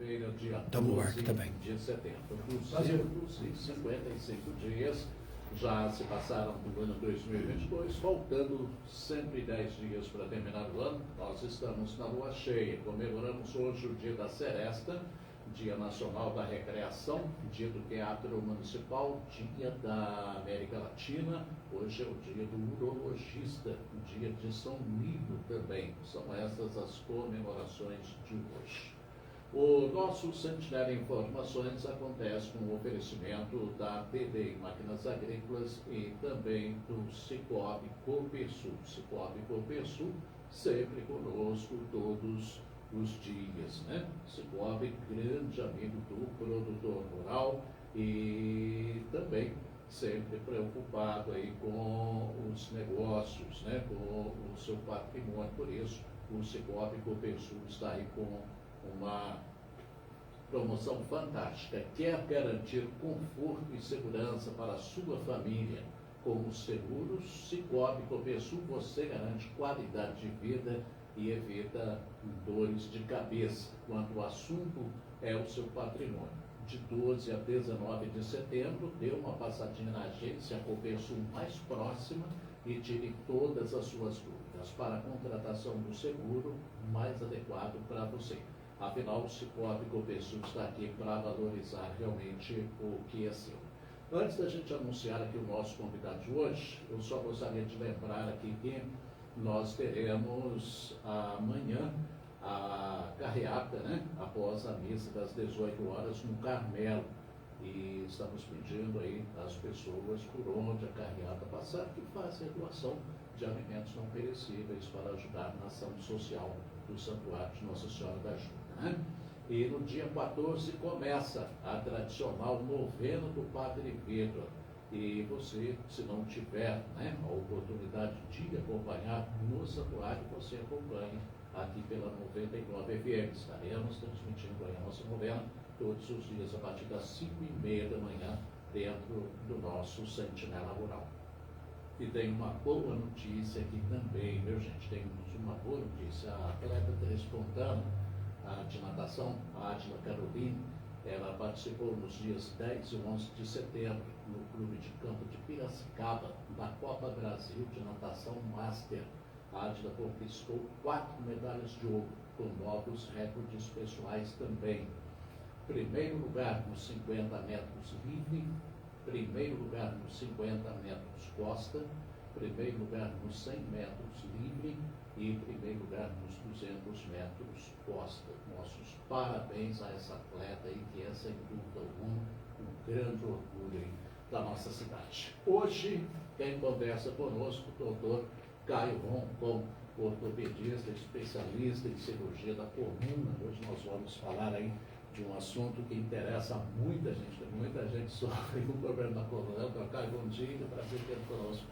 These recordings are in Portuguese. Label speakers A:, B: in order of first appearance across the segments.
A: segunda-feira, dia
B: Estamos no ar aqui também.
A: de setembro. 255 dias já se passaram do ano 2022, faltando 110 dias para terminar o ano. Nós estamos na lua cheia. Comemoramos hoje o dia da Seresta, Dia Nacional da Recreação, Dia do Teatro Municipal, Dia da América Latina. Hoje é o dia do urologista, o dia de São Lido também. São essas as comemorações de hoje. O nosso Sentinela Informações acontece com o oferecimento da TD Máquinas Agrícolas e também do Cicobi Copersul. Cicobi Copersul sempre conosco todos os dias, né? Cicobi, grande amigo do produtor rural e também sempre preocupado aí com os negócios, né? Com o seu patrimônio. Por isso, o Cicobi Copersul está aí com uma promoção fantástica. Quer garantir conforto e segurança para a sua família? Com os seguros Cicobi Copersul, você garante qualidade de vida e evita dores de cabeça quando o assunto é o seu patrimônio. De 12 a 19 de setembro, dê uma passadinha na agência Copersul mais próxima e tire todas as suas dúvidas para a contratação do seguro mais adequado para você. Afinal, o Cicobi Copersul está aqui para valorizar realmente o que é seu. Antes da gente anunciar aqui o nosso convidado de hoje, eu só gostaria de lembrar aqui que nós teremos amanhã a carreata, né, após a missa das 18 horas no Carmelo. E estamos pedindo aí às pessoas por onde a carreata passar que façam a doação de alimentos não perecíveis para ajudar na ação social do Santuário de Nossa Senhora da Ajuda, né? E no dia 14 começa a tradicional novena do Padre Pedro. E você, se não tiver, né, a oportunidade de acompanhar no santuário, você acompanhe aqui pela 99 FM. Estaremos transmitindo aí a nossa novena todos os dias a partir das 5h30 da manhã dentro do nosso Sentinela Rural. E tem uma boa notícia aqui também, meu gente, temos uma boa notícia. A atleta transpontana de natação, a Adila Carolina, ela participou nos dias 10 e 11 de setembro no Clube de Campo de Piracicaba da Copa Brasil de Natação Master. A Adila conquistou 4 medalhas de ouro, com novos recordes pessoais também. Primeiro lugar nos 50 metros livre, primeiro lugar nos 50 metros costa, primeiro lugar nos 100 metros livre e primeiro lugar nos 200 metros costa. Nossos parabéns a essa atleta aí, que é, sem dúvida alguma, um grande orgulho aí da nossa cidade. Hoje, quem conversa conosco, o doutor Caio Roncon, ortopedista, especialista em cirurgia da coluna. Hoje nós vamos falar aí de um assunto que interessa a muita gente sofre com o problema da coluna. Doutor Caio, bom dia, prazer ter conosco.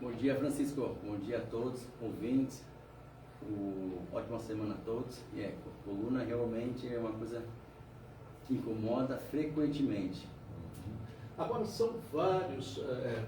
C: Bom dia, Francisco. Bom dia a todos, ouvintes. Ótima semana a todos. Coluna realmente é uma coisa que incomoda frequentemente.
A: Agora, são vários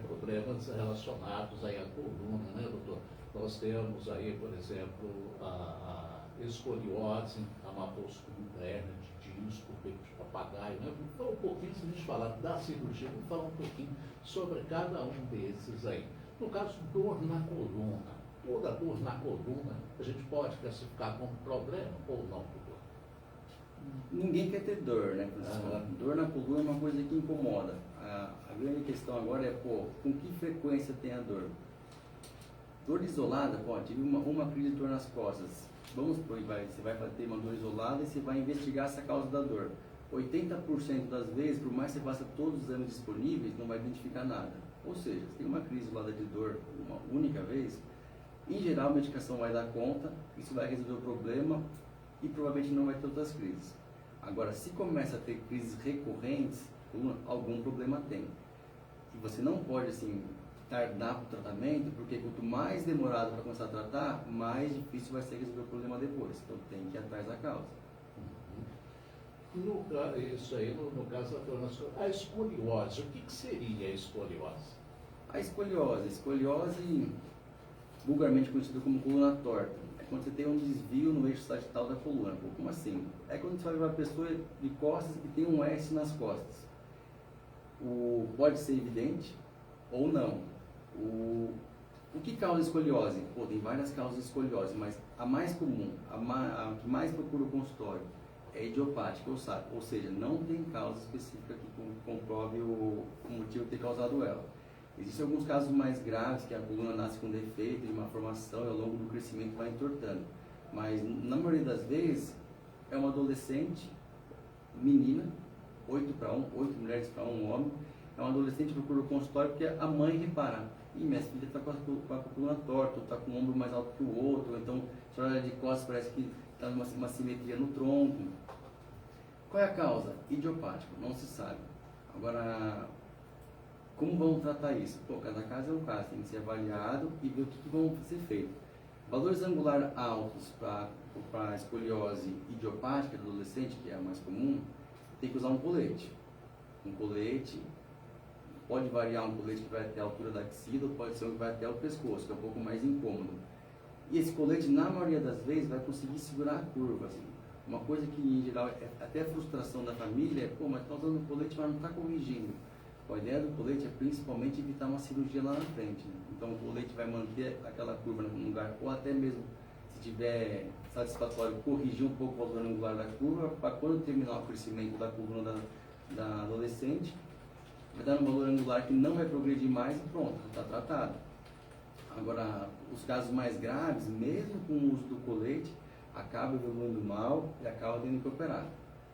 A: problemas relacionados aí à coluna, né, doutor? Nós temos aí, por exemplo, a escoliose, a má postura, hernia de disco, peito de papagaio, né? Vamos falar um pouquinho, se a gente falar da cirurgia, vamos falar um pouquinho sobre cada um desses aí. No caso, dor na coluna. Toda dor na coluna, a gente pode classificar como problema ou não, doutor?
C: Ninguém quer ter dor, né, Francisco? Dor na coluna é uma coisa que incomoda. A grande questão agora é, com que frequência tem a dor? Dor isolada, tive uma crise de dor nas costas. Vamos supor, você vai ter uma dor isolada e você vai investigar essa causa da dor. 80% das vezes, por mais que você faça todos os exames disponíveis, não vai identificar nada. Ou seja, se tem uma crise isolada de dor uma única vez, em geral a medicação vai dar conta, isso vai resolver o problema e provavelmente não vai ter outras crises. Agora, se começa a ter crises recorrentes, algum problema tem. E você não pode, assim, tardar para o tratamento, porque quanto mais demorado para começar a tratar, mais difícil vai ser resolver o problema depois. Então tem que ir atrás da causa.
A: Isso aí, no caso da escoliose, o que seria a escoliose?
C: A escoliose, vulgarmente conhecida como coluna torta, é quando você tem um desvio no eixo sagital da coluna. Pô, como assim? É quando você vai levar a pessoa de costas e tem um S nas costas. Pode ser evidente ou não. O que causa escoliose? Pô, tem várias causas de escoliose, mas a mais comum, a que mais procura o consultório é idiopática, ou seja, não tem causa específica que comprove o motivo de ter causado ela. Existem alguns casos mais graves, que a coluna nasce com defeito de uma formação e ao longo do crescimento vai entortando. Mas, na maioria das vezes, é uma adolescente, menina, 8 mulheres para um homem, é uma adolescente que procura o consultório porque a mãe repara, minha filha está com a coluna torta, ou está com o ombro mais alto que o outro, ou então, se olha de costas, parece que está uma simetria no tronco. Qual é a causa? Idiopático, não se sabe. Agora, como vamos tratar isso? Pô, cada caso é um caso, tem que ser avaliado e ver o que vão ser feito. Valores angulares altos para escoliose idiopática do adolescente, que é a mais comum, tem que usar um colete. Um colete, pode variar um colete que vai até a altura da axila, ou pode ser um que vai até o pescoço, que é um pouco mais incômodo. E esse colete, na maioria das vezes, vai conseguir segurar a curva. Assim. Uma coisa que, em geral, é até frustração da família é, pô, mas está usando o colete, mas não está corrigindo. A ideia do colete é principalmente evitar uma cirurgia lá na frente. Né? Então o colete vai manter aquela curva no lugar, ou até mesmo, se tiver satisfatório, corrigir um pouco o valor angular da curva, para quando terminar o crescimento da coluna da adolescente, vai dar um valor angular que não vai progredir mais e pronto, está tratado. Agora, os casos mais graves, mesmo com o uso do colete, acaba evoluindo mal e acaba tendo que operar.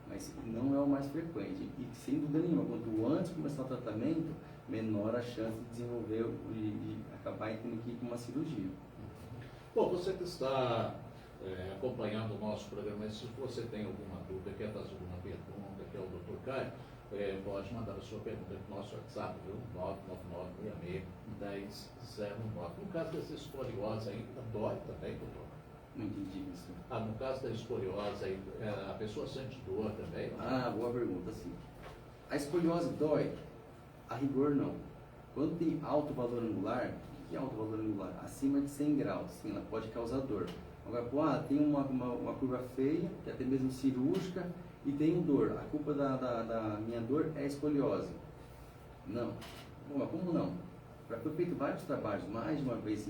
C: Mas não é o mais frequente. E sem dúvida nenhuma, quanto antes começar o tratamento, menor a chance de desenvolver e acabar tendo que ir com uma cirurgia.
A: Bom, você que está acompanhando o nosso programa, se você tem alguma dúvida, quer fazer alguma pergunta, que é o Dr. Caio, pode mandar a sua pergunta no nosso WhatsApp, viu? 999-66-1009. No caso dessa escoliose aí, dói também, doutor?
C: Não entendi isso.
A: No caso da escoliose aí, a pessoa sente dor também?
C: Boa pergunta, sim. A escoliose dói? A rigor, não. Quando tem alto valor angular, o que é alto valor angular? Acima de 100 graus, sim, ela pode causar dor. Agora, tem uma curva feia, que é até mesmo cirúrgica, e tenho dor. A culpa da minha dor é a escoliose. Não. Bom, mas como não? Foi feito vários trabalhos, mais de uma vez,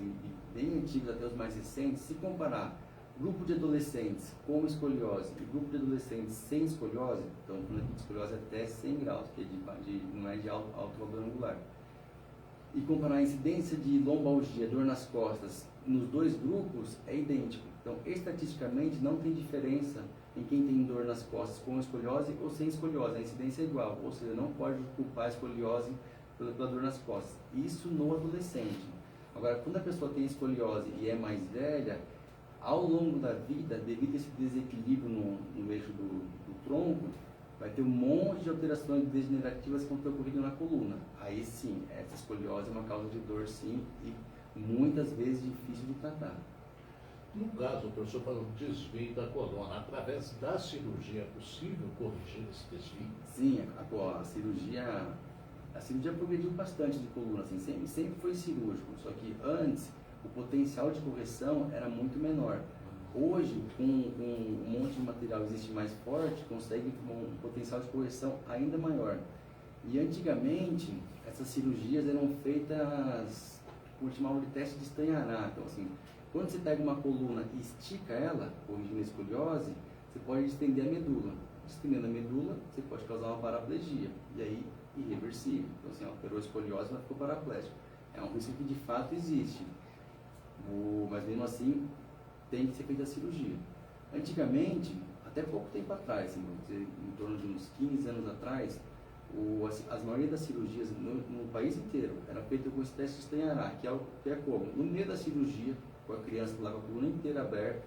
C: bem antigos até os mais recentes, se comparar grupo de adolescentes com escoliose e grupo de adolescentes sem escoliose, então quando a gente escoliose é até 100 graus, que não é de alto valor angular, e comparar a incidência de lombalgia, dor nas costas, nos dois grupos é idêntico. Então, estatisticamente, não tem diferença em quem tem dor nas costas com escoliose ou sem escoliose, a incidência é igual, ou seja, não pode culpar a escoliose pela dor nas costas. Isso no adolescente. Agora, quando a pessoa tem escoliose e é mais velha, ao longo da vida, devido a esse desequilíbrio no eixo do tronco, vai ter um monte de alterações degenerativas que vão ter ocorrido na coluna. Aí sim, essa escoliose é uma causa de dor sim e muitas vezes difícil de tratar.
A: No caso, o professor falou do desvio da coluna, através da cirurgia é possível corrigir esse desvio?
C: Sim, a cirurgia progrediu bastante de coluna, assim, sempre foi cirúrgico, só que antes o potencial de correção era muito menor. Hoje, com um monte de material existe mais forte, consegue um potencial de correção ainda maior. E antigamente, essas cirurgias eram feitas por chamar de teste de Stanhardt. Então, assim, quando você pega uma coluna e estica ela, corrigindo a escoliose, você pode estender a medula. Estendendo a medula, você pode causar uma paraplegia, e aí irreversível. Então, assim, operou a escoliose, mas ficou paraplégico. É um risco que de fato existe. Mas mesmo assim, tem que ser feita a cirurgia. Antigamente, até pouco tempo atrás, assim, em torno de uns 15 anos atrás, as maioria das cirurgias no país inteiro era feita com esse teste de Stanhardt, que é como? No meio da cirurgia, com a criança lá com a coluna inteira aberta,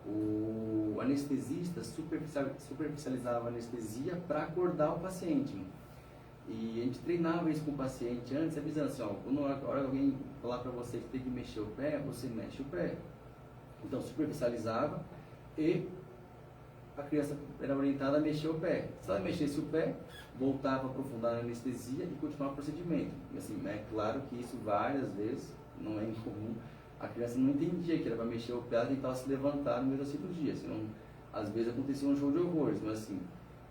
C: o anestesista superficializava a anestesia para acordar o paciente. E a gente treinava isso com o paciente antes, avisando assim, quando a hora que alguém falar para você que tem que mexer o pé, você mexe o pé. Então, superficializava e a criança era orientada a mexer o pé. Se ela mexesse o pé, voltava a aprofundar a anestesia e continuar o procedimento. E assim, é claro que isso várias vezes não é incomum, a criança não entendia que era para mexer o pé, ela tentava se levantar no meio da cirurgia, senão, às vezes acontecia um show de horrores, mas assim,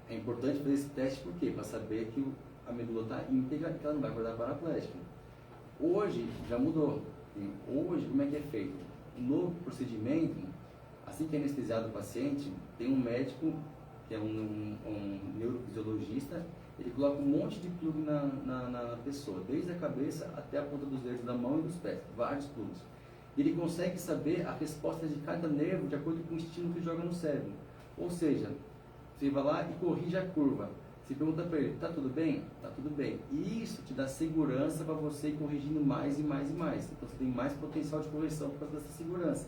C: é importante fazer esse teste por quê? Para saber que a medula está íntegra e que ela não vai acordar paraplégica. Hoje já mudou. Hoje, como é que é feito? No procedimento, assim que é anestesiado o paciente, tem um médico, que é um neurofisiologista, ele coloca um monte de plug na pessoa, desde a cabeça até a ponta dos dedos da mão e dos pés, vários plugs. Ele consegue saber a resposta de cada nervo de acordo com o estímulo que joga no cérebro. Ou seja, você vai lá e corrige a curva. Você pergunta para ele, tá tudo bem? Tá tudo bem. E isso te dá segurança para você ir corrigindo mais e mais e mais. Então você tem mais potencial de correção por causa dessa segurança.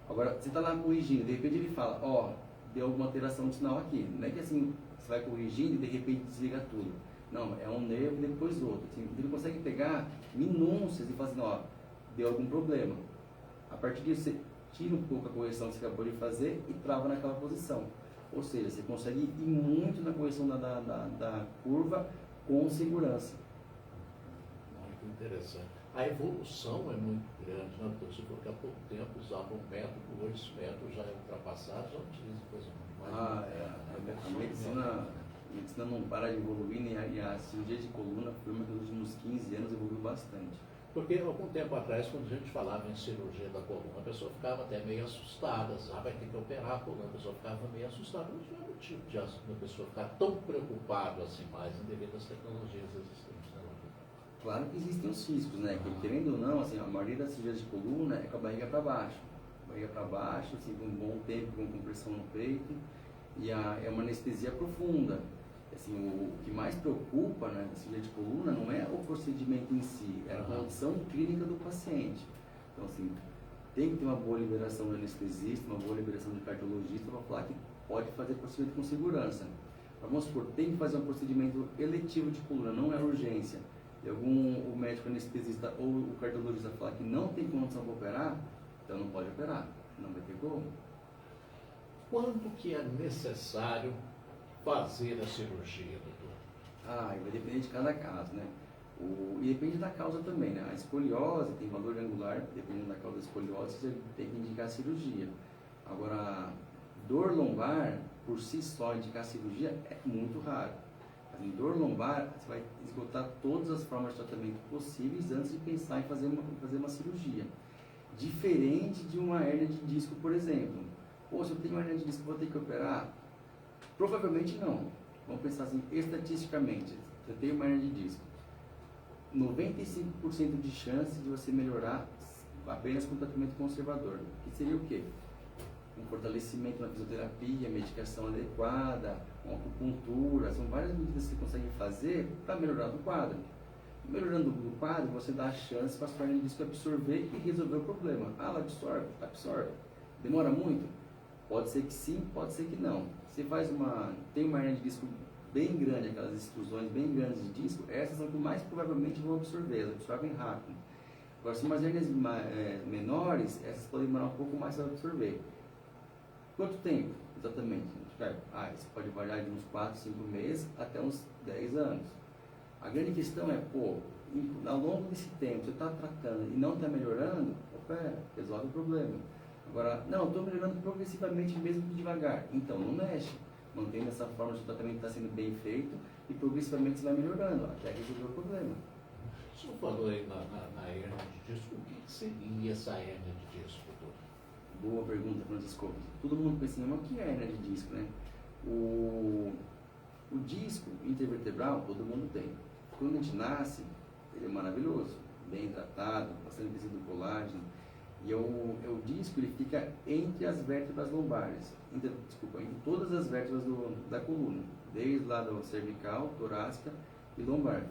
C: Agora, você está lá corrigindo, de repente ele fala, ó, deu alguma alteração de sinal aqui. Não é que assim, você vai corrigindo e de repente desliga tudo. Não, é um nervo e depois outro. Assim, ele consegue pegar minúcias e falar assim, ó, deu algum problema. A partir disso, você tira um pouco a correção que você acabou de fazer e trava naquela posição. Ou seja, você consegue ir muito na correção da curva com segurança.
A: Muito interessante. A evolução é muito grande, né? Então, se for que há pouco tempo usava um método, hoje esse método já é ultrapassado, já utiliza coisa muito mais.
C: A medicina não para de evoluir, e a cirurgia de coluna foi uma dos últimos 15 anos evoluiu bastante.
A: Porque algum tempo atrás, quando a gente falava em cirurgia da coluna, a pessoa ficava até meio assustada, vai ter que operar a coluna, a pessoa ficava meio assustada. Não é motivo de a pessoa ficar tão preocupada assim mais devido às tecnologias existentes. Né?
C: Claro que existem os riscos, né? Que, querendo ou não, assim, a maioria das cirurgias de coluna é com a barriga para baixo. Barriga para baixo, assim, por um bom tempo, com compressão no peito, e é uma anestesia profunda. Assim, o que mais preocupa, né, na cirurgia de coluna não é o procedimento em si, é a condição clínica do paciente. Então, assim, tem que ter uma boa liberação do anestesista, uma boa liberação do cardiologista para falar que pode fazer procedimento com segurança. Mas, vamos supor, tem que fazer um procedimento eletivo de coluna, não é urgência. E o médico anestesista ou o cardiologista falar que não tem condição para operar, então não pode operar, não vai ter como.
A: Quando que é necessário fazer a cirurgia, doutor?
C: Vai depender de cada caso, né? E depende da causa também, né? A escoliose tem valor angular, dependendo da causa da escoliose, você tem que indicar cirurgia. Agora, dor lombar, por si só, indicar cirurgia é muito raro. Em dor lombar, você vai esgotar todas as formas de tratamento possíveis antes de pensar em fazer uma cirurgia. Diferente de uma hérnia de disco, por exemplo. Pô, se eu tenho uma hérnia de disco, vou ter que operar? Provavelmente não. Vamos pensar assim, estatisticamente, você tem uma hérnia de disco, 95% de chance de você melhorar apenas com tratamento conservador. Que seria o quê? Um fortalecimento na fisioterapia, medicação adequada, uma acupuntura, são várias medidas que você consegue fazer para melhorar o quadro. Melhorando o quadro, você dá a chance para a sua hérnia de disco absorver e resolver o problema. Ela absorve? Absorve. Demora muito? Pode ser que sim, pode ser que não. Você tem uma hérnia de disco bem grande, aquelas extrusões bem grandes de disco, essas são que mais provavelmente vão absorver, elas absorvem rápido. Agora, se umas hérnias menores, essas podem demorar um pouco mais para absorver. Quanto tempo, exatamente? Isso pode variar de uns 4, 5 meses até uns 10 anos. A grande questão é, ao longo desse tempo, você está tratando e não está melhorando, opera, resolve o problema. Agora, não, estou melhorando progressivamente, mesmo que devagar. Então, não mexe. Mantém dessa forma, o tratamento está sendo bem feito e progressivamente você vai melhorando, até resolver o problema.
A: O senhor falou aí na hérnia de disco, o que seria essa hérnia de disco, doutor?
C: Boa pergunta, Francisco. Todo mundo pensa, mas o que é hérnia de disco, né? O disco intervertebral, todo mundo tem. Quando a gente nasce, ele é maravilhoso, bem tratado, bastante tecido colágeno. E o disco, ele fica entre as vértebras lombares, entre todas as vértebras da coluna, desde lá do cervical, torácica e lombar.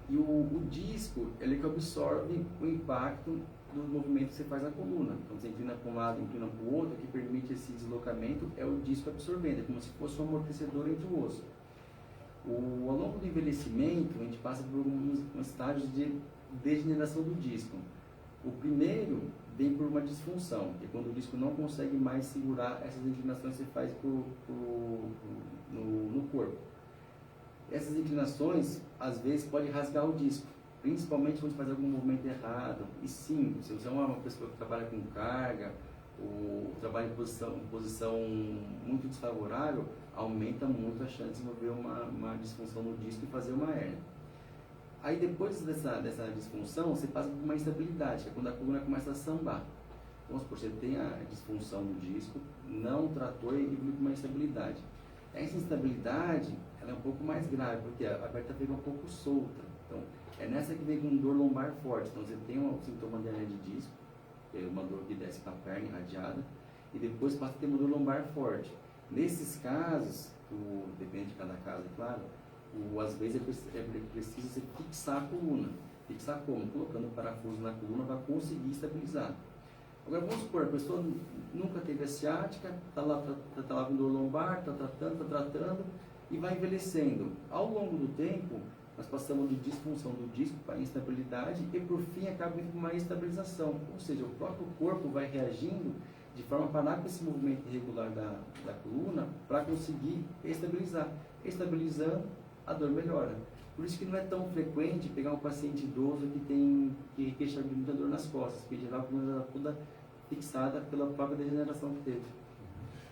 C: E o disco, ele que absorve o impacto dos movimentos que você faz na coluna. Então você inclina para um lado, inclina para o outro, o que permite esse deslocamento é o disco absorvendo, é como se fosse um amortecedor entre o osso. Ao longo do envelhecimento, a gente passa por alguns estágios de degeneração do disco. O primeiro vem por uma disfunção, que é quando o disco não consegue mais segurar essas inclinações que você faz no corpo. Essas inclinações, às vezes, podem rasgar o disco, principalmente quando faz algum movimento errado. E sim, se você é uma pessoa que trabalha com carga, ou trabalha em posição muito desfavorável, aumenta muito a chance de desenvolver uma disfunção no disco e fazer uma hérnia. Aí depois dessa disfunção, você passa por uma instabilidade, que é quando a coluna começa a sambar. Então, se você tem a disfunção no disco, não tratou e evolui com uma instabilidade. Essa instabilidade, ela é um pouco mais grave, porque a vértebra fica um pouco solta. Então, é nessa que vem com dor lombar forte. Então, você tem um sintoma de hernia de disco, que é uma dor que desce para a perna irradiada, e depois passa a ter uma dor lombar forte. Nesses casos, depende de cada caso, é claro, às vezes é preciso você fixar a coluna. Fixar como? Colocando um parafuso na coluna para conseguir estabilizar. Agora vamos supor, a pessoa nunca teve a ciática, está lá com dor lombar, está tratando e vai envelhecendo. Ao longo do tempo, nós passamos de disfunção do disco para instabilidade e por fim acaba indo com uma estabilização. Ou seja, o próprio corpo vai reagindo de forma a parar com esse movimento irregular da coluna para conseguir estabilizar. Estabilizando, a dor melhora. Por isso que não é tão frequente pegar um paciente idoso que queixa de muita dor nas costas, porque em geral a coluna está toda fixada pela própria degeneração que teve.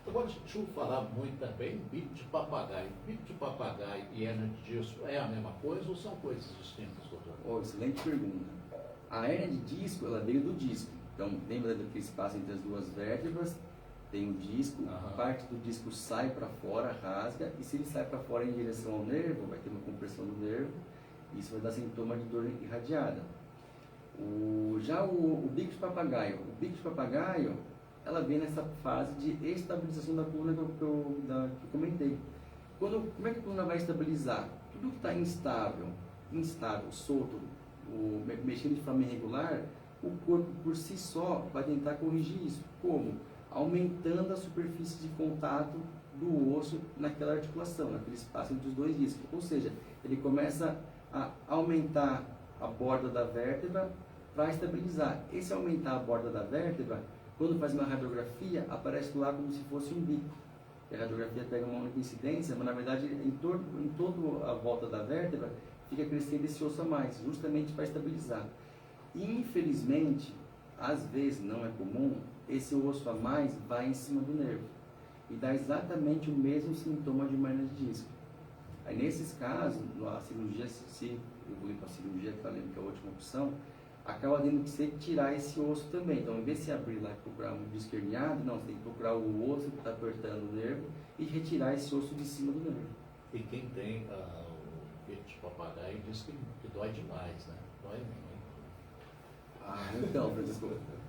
A: Agora, deixa eu falar muito também, bico de papagaio. Bico de papagaio e hernia de disco é a mesma coisa ou são coisas distintas, doutor?
C: Oh, excelente pergunta. A hernia de disco, ela veio do disco. Então, lembra daquele espaço entre as duas vértebras? Tem o disco, parte do disco sai para fora, rasga, e se ele sai para fora em direção ao nervo, vai ter uma compressão do nervo, e isso vai dar sintoma de dor irradiada. Já o bico de papagaio, ela vem nessa fase de estabilização da coluna que eu comentei. Como é que a coluna vai estabilizar? Tudo que está instável, solto, mexendo de forma irregular, o corpo por si só vai tentar corrigir isso. Como? Aumentando a superfície de contato do osso naquela articulação, naquele espaço entre os dois discos. Ou seja, ele começa a aumentar a borda da vértebra para estabilizar. Esse aumentar a borda da vértebra, quando faz uma radiografia, aparece lá como se fosse um bico. A radiografia pega uma única incidência, mas na verdade em toda a volta da vértebra fica crescendo esse osso a mais, justamente para estabilizar. Infelizmente, às vezes, não é comum, esse osso a mais vai em cima do nervo e dá exatamente o mesmo sintoma de uma hernia de disco. Aí nesses casos, a cirurgia, se evoluir para a cirurgia, que eu lembro que é a última opção, acaba tendo que ser tirar esse osso também. Então, em vez de você abrir lá e procurar um disco herniado, não, você tem que procurar o osso que está apertando o nervo e retirar esse osso de cima do nervo.
A: E quem tem o bico de papagaio diz que dói demais, né? Dói muito.
C: Então, Francisco,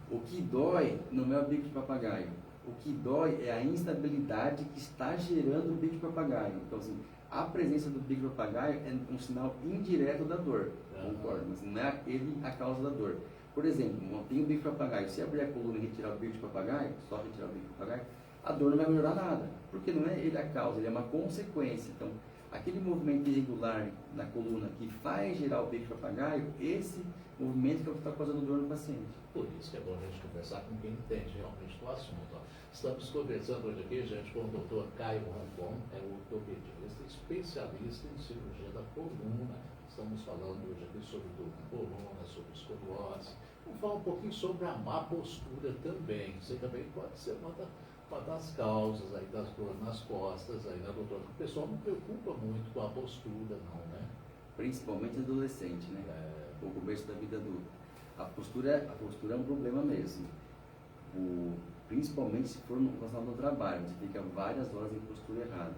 C: o que dói não é o bico de papagaio. O que dói é a instabilidade que está gerando o bico de papagaio. Então, assim, a presença do bico de papagaio é um sinal indireto da dor, concordo, mas não é ele a causa da dor. Por exemplo, tem o bico de papagaio, se abrir a coluna e retirar o bico de papagaio, só retirar o bico de papagaio, a dor não vai melhorar nada, porque não é ele a causa, ele é uma consequência. Então, aquele movimento irregular na coluna que faz gerar o bico de papagaio, esse movimento que é o que está causando dor no paciente.
A: Por isso que é bom a gente conversar com quem entende realmente do assunto. Ó. Estamos conversando hoje aqui, gente, com o Dr. Caio Rambon, é o ortopedista especialista em cirurgia da coluna. Estamos falando hoje aqui sobre dor na coluna, sobre escoliose. Vamos falar um pouquinho sobre a má postura também. Isso também pode ser uma das causas aí das dores nas costas, aí, né, doutor? O pessoal não preocupa muito com a postura, não, né?
C: Principalmente adolescente, né? O começo da vida adulta. A postura é um problema mesmo. Principalmente se for no trabalho, você fica várias horas em postura errada.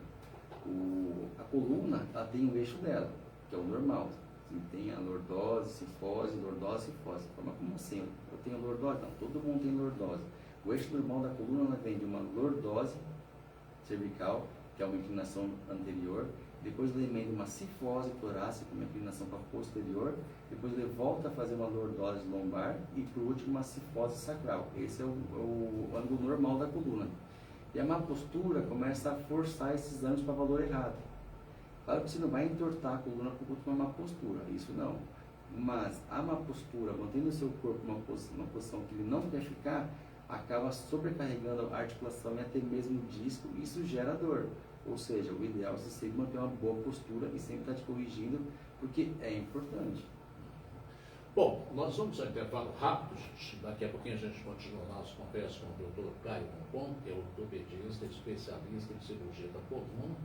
C: A coluna, ela tem o eixo dela, que é o normal. Assim, tem a lordose, cifose, cifose. Mas como assim? Eu tenho lordose? Não, todo mundo tem lordose. O eixo normal da coluna, ela vem de uma lordose cervical, que é uma inclinação anterior. Depois ele emenda uma cifose torácica, uma inclinação para posterior. Depois ele volta a fazer uma lordose lombar e, por último, uma cifose sacral. Esse é o ângulo normal da coluna. E a má postura começa a forçar esses ângulos para valor errado. Claro que você não vai entortar a coluna por conta de uma má postura, isso não. Mas a má postura, mantendo o seu corpo uma posição que ele não quer ficar, acaba sobrecarregando a articulação e até mesmo o disco, e isso gera dor. Ou seja, o ideal é você sempre manter uma boa postura e sempre estar te corrigindo, porque é importante.
A: Bom, nós vamos a intervalo rápido, gente. Daqui a pouquinho a gente continua a nossa conversa com o Dr. Caio Roncon, que é ortopedista, especialista em cirurgia da coluna.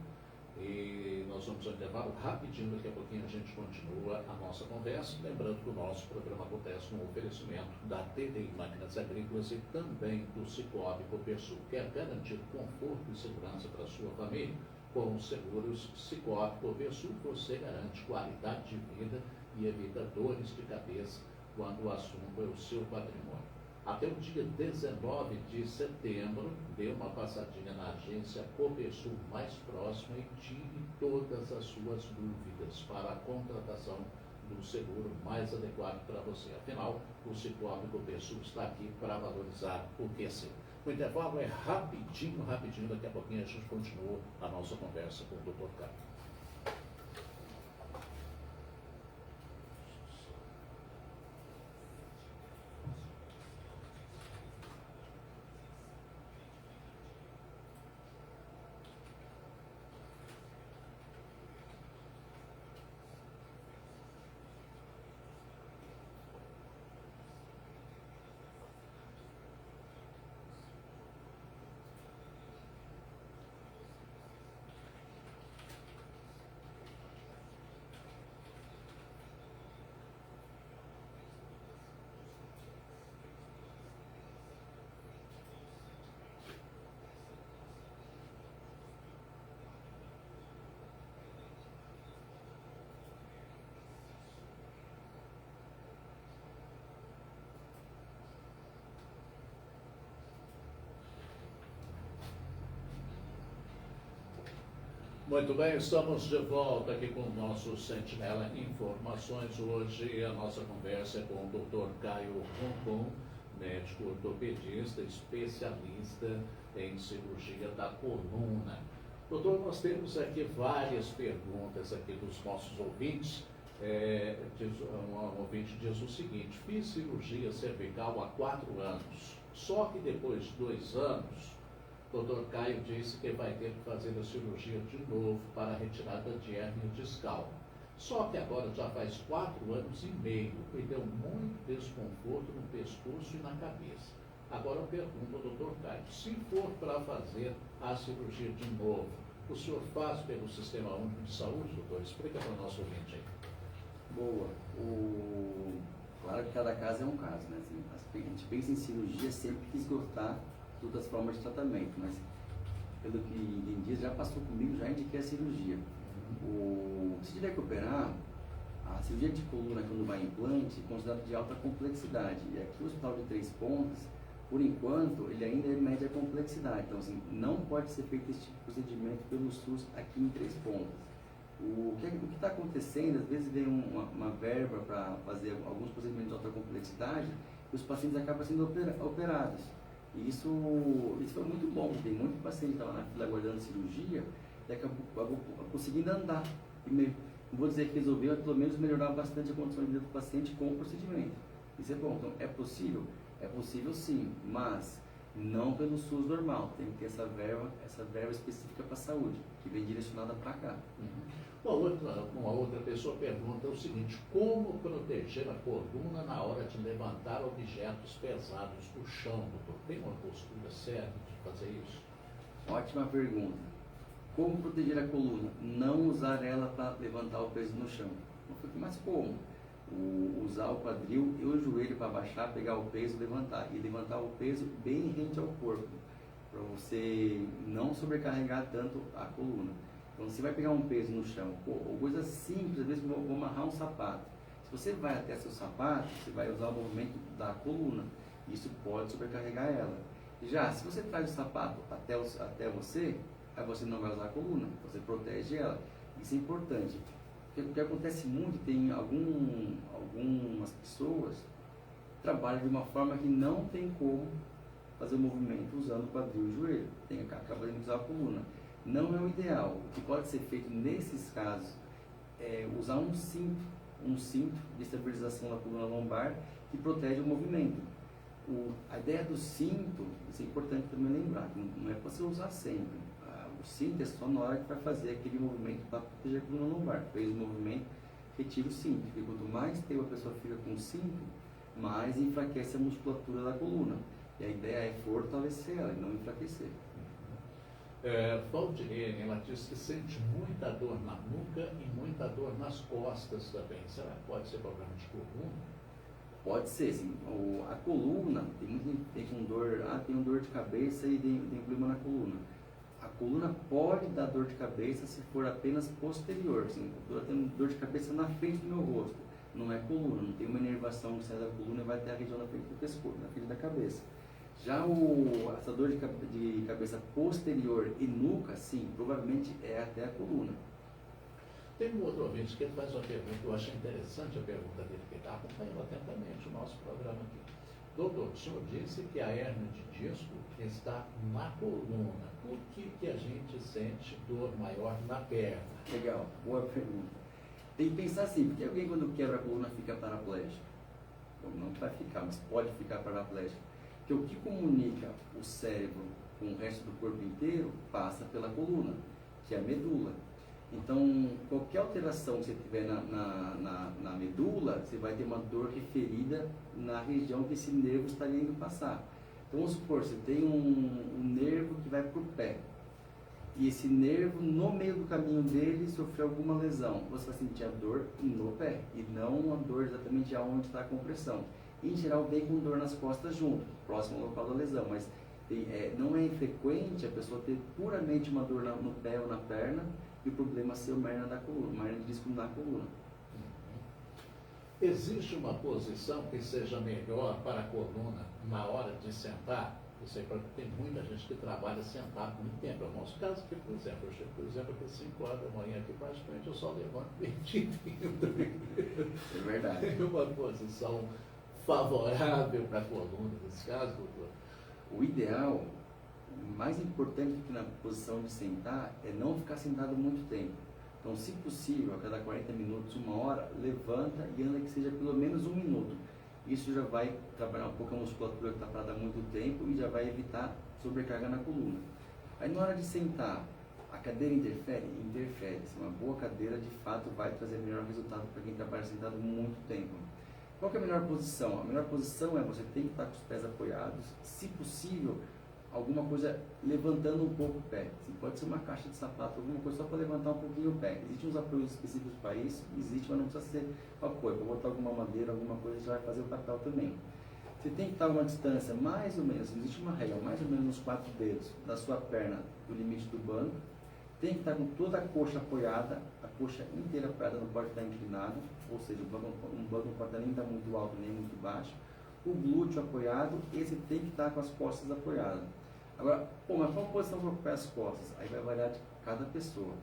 A: E nós vamos ao intervalo rapidinho, daqui a pouquinho a gente continua a nossa conversa. Lembrando que o nosso programa acontece no oferecimento da TDI Máquinas Agrícolas e também do Cicobi Copersul. Quer garantir conforto e segurança para a sua família? Com os seguros Cicobi Copersul, você garante qualidade de vida e evita dores de cabeça quando o assunto é o seu patrimônio. Até o dia 19 de setembro, dê uma passadinha na agência Copersul mais próxima e tire todas as suas dúvidas para a contratação do seguro mais adequado para você. Afinal, o Cicobi Copersul está aqui para valorizar o que é seu. O intervalo é rapidinho, daqui a pouquinho a gente continua a nossa conversa com o Dr. Caio. Muito bem, estamos de volta aqui com o nosso Sentinela Informações. Hoje a nossa conversa é com o Dr. Caio Roncon, médico ortopedista, especialista em cirurgia da coluna. Doutor, nós temos aqui várias perguntas aqui dos nossos ouvintes. Um ouvinte diz o seguinte: fiz cirurgia cervical há 4 anos, só que depois de 2 anos, o Dr. Caio disse que vai ter que fazer a cirurgia de novo para a retirada de hérnia discal. Só que agora já faz 4 anos e meio e deu muito desconforto no pescoço e na cabeça. Agora eu pergunto ao Dr. Caio, se for para fazer a cirurgia de novo, o senhor faz pelo Sistema Único de Saúde, doutor? Explica para o nosso ouvinte aí.
C: Boa. Claro que cada caso é um caso, né? Assim, a gente pensa em cirurgia sempre que esgotar todas as formas de tratamento, mas pelo que entendi, já passou comigo, já indiquei a cirurgia. Se tiver que operar, a cirurgia de coluna, quando vai em implante, é considerada de alta complexidade. E aqui o Hospital de Três Pontas, por enquanto, ele ainda é média complexidade. Então, assim, não pode ser feito esse tipo de procedimento pelo SUS aqui em Três Pontas. O que está acontecendo, às vezes vem uma verba para fazer alguns procedimentos de alta complexidade e os pacientes acabam sendo operados. E isso foi muito bom. Tem muito paciente que estava na fila aguardando cirurgia e acabou conseguindo andar. Não vou dizer que resolveu, pelo menos melhorar bastante a condição de vida do paciente com o procedimento. Isso é bom. Então, é possível? É possível sim, mas não pelo SUS normal. Tem que ter essa verba específica para a saúde, que vem direcionada para cá.
A: Uma outra pessoa pergunta o seguinte: como proteger a coluna na hora de levantar objetos pesados do chão, doutor? Tem uma postura certa de fazer isso?
C: Ótima pergunta. Como proteger a coluna? Não usar ela para levantar o peso no chão. Mas como? Usar o quadril e o joelho para baixar, pegar o peso, levantar. E levantar o peso bem rente ao corpo, para você não sobrecarregar tanto a coluna. Então, você vai pegar um peso no chão, ou coisa simples, às vezes vou amarrar um sapato. Se você vai até seu sapato, você vai usar o movimento da coluna. Isso pode sobrecarregar ela. Já, se você traz o sapato até você, aí você não vai usar a coluna, você protege ela. Isso é importante. Porque o que acontece muito, tem algumas pessoas que trabalham de uma forma que não tem como fazer o movimento usando o quadril e o joelho. Acaba tendo que usar a coluna. Não é o ideal. O que pode ser feito nesses casos é usar um cinto de estabilização da coluna lombar que protege o movimento. A ideia do cinto, isso é importante também lembrar, não é para você usar sempre. O cinto é só na hora que vai fazer aquele movimento para proteger a coluna lombar. Fez o movimento, retira o cinto. Porque quanto mais tempo a pessoa fica com o cinto, mais enfraquece a musculatura da coluna. E a ideia é fortalecer ela e não enfraquecer.
A: Valdirene, ela diz que sente muita dor na nuca e muita dor nas costas também. Será que pode ser problema de coluna?
C: Pode ser, sim. A coluna, tem muita gente que tem com dor, tem dor de cabeça e tem problema na coluna. A coluna pode dar dor de cabeça se for apenas posterior. Assim, eu tenho dor de cabeça na frente do meu rosto. Não é coluna, não tem uma inervação que sai da coluna e vai até a região da frente do pescoço, na frente da cabeça. Já essa dor de cabeça posterior e nuca, sim, provavelmente é até a coluna.
A: Tem um outro ouvinte que ele faz uma pergunta, eu achei interessante a pergunta dele, que está acompanhando atentamente o nosso programa aqui. Doutor, o senhor disse que a hérnia de disco está na coluna. Por que a gente sente dor maior na perna?
C: Legal, boa pergunta. Tem que pensar assim, porque alguém quando quebra a coluna fica paraplégico? Não vai ficar, mas pode ficar paraplégico. Porque o que comunica o cérebro com o resto do corpo inteiro passa pela coluna, que é a medula. Então, qualquer alteração que você tiver na medula, você vai ter uma dor referida na região que esse nervo estaria indo passar. Então, vamos supor, você tem um nervo que vai para o pé. E esse nervo, no meio do caminho dele, sofreu alguma lesão. Você vai sentir a dor no pé, e não a dor exatamente aonde está a compressão. Em geral, vem com dor nas costas junto, próximo ao local da lesão, mas não é infrequente a pessoa ter puramente uma dor no pé ou na perna, e o problema ser uma hernia da coluna, uma hernia de disco na coluna.
A: Existe uma posição que seja melhor para a coluna na hora de sentar? Eu sei que tem muita gente que trabalha sentado muito tempo. É o nosso caso aqui, por exemplo. Eu chego, por exemplo, aqui às 5 horas da manhã, aqui praticamente eu só levanto bem.
C: É verdade.
A: Tem uma posição favorável para a coluna nesse caso, doutor?
C: O ideal, o mais importante que na posição de sentar, é não ficar sentado muito tempo. Então, se possível, a cada 40 minutos, 1 hora, levanta e anda que seja pelo menos 1 minuto. Isso já vai trabalhar um pouco a musculatura que está parada há muito tempo e já vai evitar sobrecarga na coluna. Aí, na hora de sentar, a cadeira interfere? Interfere. Uma boa cadeira, de fato, vai trazer melhor resultado para quem trabalha sentado muito tempo. Qual que é a melhor posição? A melhor posição é você tem que estar com os pés apoiados, se possível, alguma coisa levantando um pouco o pé. Assim, pode ser uma caixa de sapato, alguma coisa só para levantar um pouquinho o pé. Existem uns apoios específicos para isso, existe, mas não precisa ser apoio. Para botar alguma madeira, alguma coisa, já vai fazer o papel também. Você tem que estar a uma distância mais ou menos, existe uma regra, mais ou menos uns 4 dedos da sua perna do limite do banco. Tem que estar com toda a coxa apoiada, a coxa inteira apoiada, não pode estar inclinada, ou seja, o banco não pode nem estar muito alto nem muito baixo. O glúteo apoiado, esse tem que estar com as costas apoiadas. Agora, mas qual posição para ocupar as costas? Aí vai variar de cada pessoa.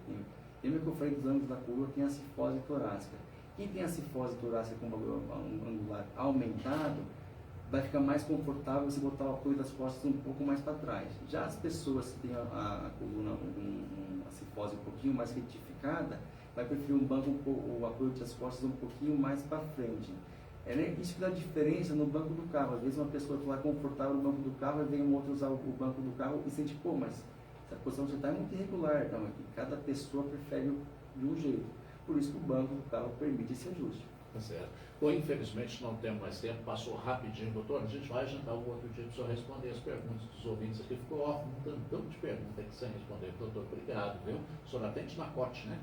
C: Lembra que eu falei dos ângulos da coluna, tem a cifose torácica. Quem tem a cifose torácica com valor angular aumentado, vai ficar mais confortável se botar o apoio das costas um pouco mais para trás. Já as pessoas que têm a coluna, a cifose um pouquinho mais retificada, vai preferir um banco, o apoio das costas um pouquinho mais para frente. Isso que dá diferença no banco do carro. Às vezes uma pessoa está lá confortável no banco do carro, e vem um outro usar o banco do carro e sente, mas essa posição que você está é muito irregular. Então, aqui, cada pessoa prefere de um jeito. Por isso que o banco do carro permite esse ajuste.
A: Tá certo. Bom, infelizmente não temos mais tempo, passou rapidinho, doutor. A gente vai agendar um outro dia para o senhor responder as perguntas dos ouvintes aqui. Ficou um tantão de perguntas aqui sem responder. Doutor, obrigado, viu? O senhor atende na COT, né?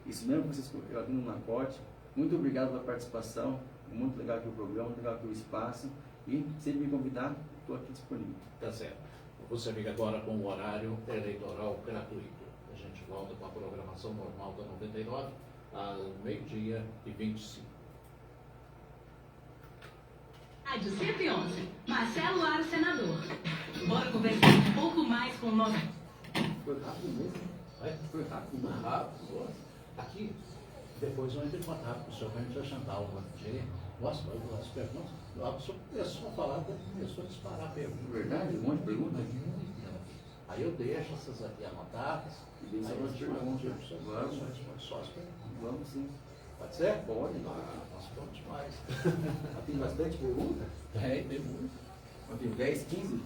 C: Isso mesmo, Francisco, eu atendo na COT. Muito obrigado pela participação. Muito legal aqui o programa, muito legal aqui o espaço. E sempre me convidar, estou aqui disponível.
A: Tá certo. Você fica agora com o horário eleitoral gratuito. A gente volta com a programação normal da 99, ao 12h25.
B: Rádio 111, Marcelo Aro, senador. Bora conversar um pouco mais com o nosso...
C: Foi rápido mesmo? Foi rápido,
A: Muito rápido. Aqui, depois eu entro em contato com o senhor para a gente agendar um outro dia. Nossa, as perguntas, o senhor começou a falar, começou a disparar perguntas.
C: Verdade, um monte de perguntas.
A: Aí eu deixo essas aqui anotadas.
C: E vem só as perguntas.
A: Vamos.
C: Vamos sim.
A: Pode ser?
C: Pode.
A: Nossa, bom demais.
C: Tem bastante pergunta?
A: Tem muito.
C: Tem 10, 15?